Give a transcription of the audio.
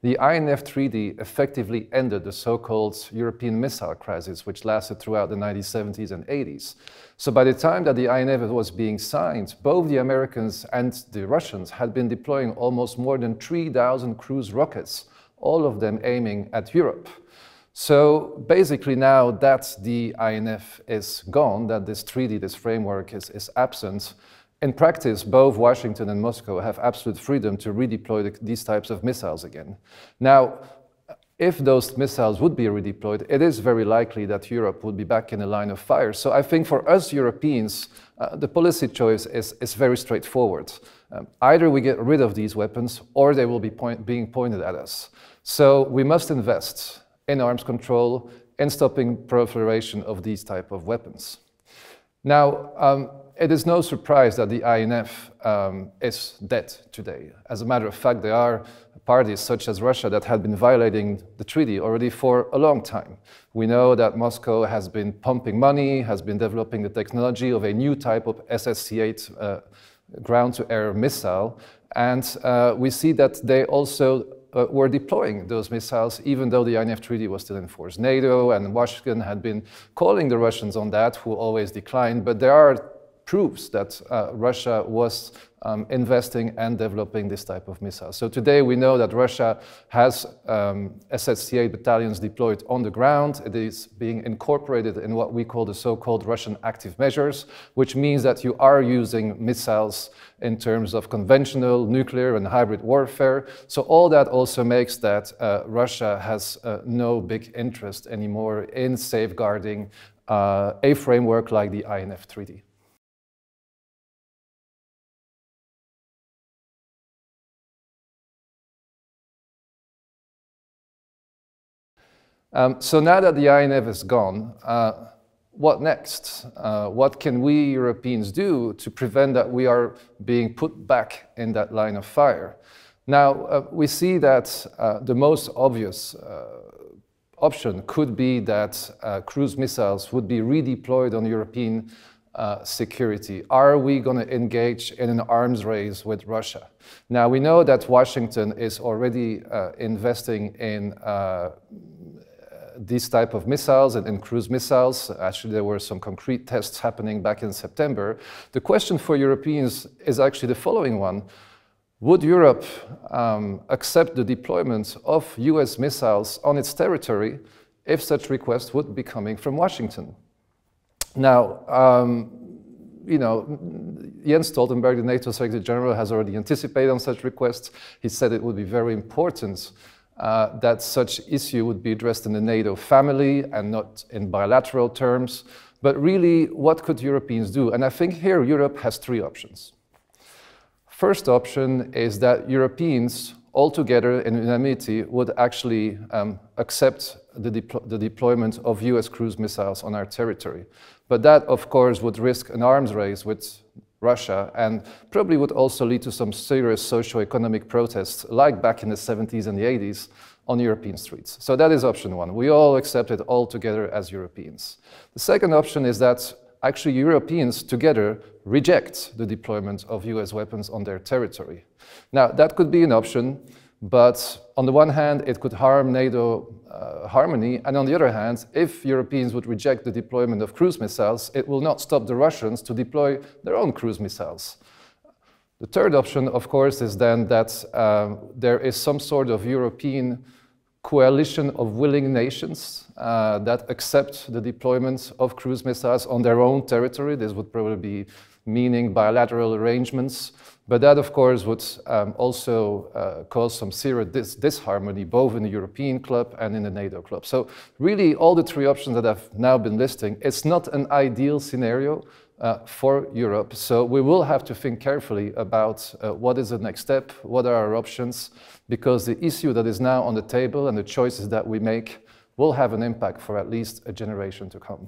The INF Treaty effectively ended the so-called European missile crisis, which lasted throughout the 1970s and 80s. So by the time that the INF was being signed, both the Americans and the Russians had been deploying almost more than 3,000 cruise rockets, all of them aiming at Europe. So basically now that the INF is gone, that this treaty, this framework is absent, in practice, both Washington and Moscow have absolute freedom to redeploy these types of missiles again. Now, if those missiles would be redeployed, it is very likely that Europe would be back in the line of fire. So I think for us Europeans, the policy choice is very straightforward. Either we get rid of these weapons or they will be being pointed at us. So we must invest in arms control, in stopping proliferation of these type of weapons. Now, it is no surprise that the INF is dead today. As a matter of fact, there are parties such as Russia that have been violating the treaty already for a long time. We know that Moscow has been pumping money, has been developing the technology of a new type of SSC-8 ground-to-air missile, and we see that they also were deploying those missiles even though the INF Treaty was still in force. NATO and Washington had been calling the Russians on that, who always declined, but there are proofs that Russia was investing and developing this type of missile. So today we know that Russia has SSC-8 battalions deployed on the ground. It is being incorporated in what we call the so-called Russian active measures, which means that you are using missiles in terms of conventional, nuclear and hybrid warfare. So all that also makes that Russia has no big interest anymore in safeguarding a framework like the INF Treaty. So now that the INF is gone, what next? What can we Europeans do to prevent that we are being put back in that line of fire? Now, we see that the most obvious option could be that cruise missiles would be redeployed on European security. Are we going to engage in an arms race with Russia? Now, we know that Washington is already investing in these type of missiles and in cruise missiles. Actually, there were some concrete tests happening back in September. The question for Europeans is actually the following one. Would Europe accept the deployment of US missiles on its territory if such requests would be coming from Washington? Now, you know, Jens Stoltenberg, the NATO Secretary General, has already anticipated on such requests. He said it would be very important that such issue would be addressed in the NATO family and not in bilateral terms. But really, what could Europeans do? And I think here Europe has three options. First option is that Europeans altogether in unanimity would actually accept the deployment of US cruise missiles on our territory. But that, of course, would risk an arms race with Russia and probably would also lead to some serious socio-economic protests like back in the 70s and the 80s on European streets. So that is option one. We all accept it all together as Europeans. The second option is that actually Europeans together reject the deployment of US weapons on their territory. Now, that could be an option, but on the one hand, it could harm NATO harmony, and on the other hand, if Europeans would reject the deployment of cruise missiles, it will not stop the Russians to deploy their own cruise missiles. The third option, of course, is then that there is some sort of European coalition of willing nations that accept the deployment of cruise missiles on their own territory. This would probably be meaning bilateral arrangements, but that, of course, would also cause some serious disharmony both in the European club and in the NATO club. So really, all the three options that I've now been listing, it's not an ideal scenario for Europe. So we will have to think carefully about what is the next step, what are our options, because the issue that is now on the table and the choices that we make will have an impact for at least a generation to come.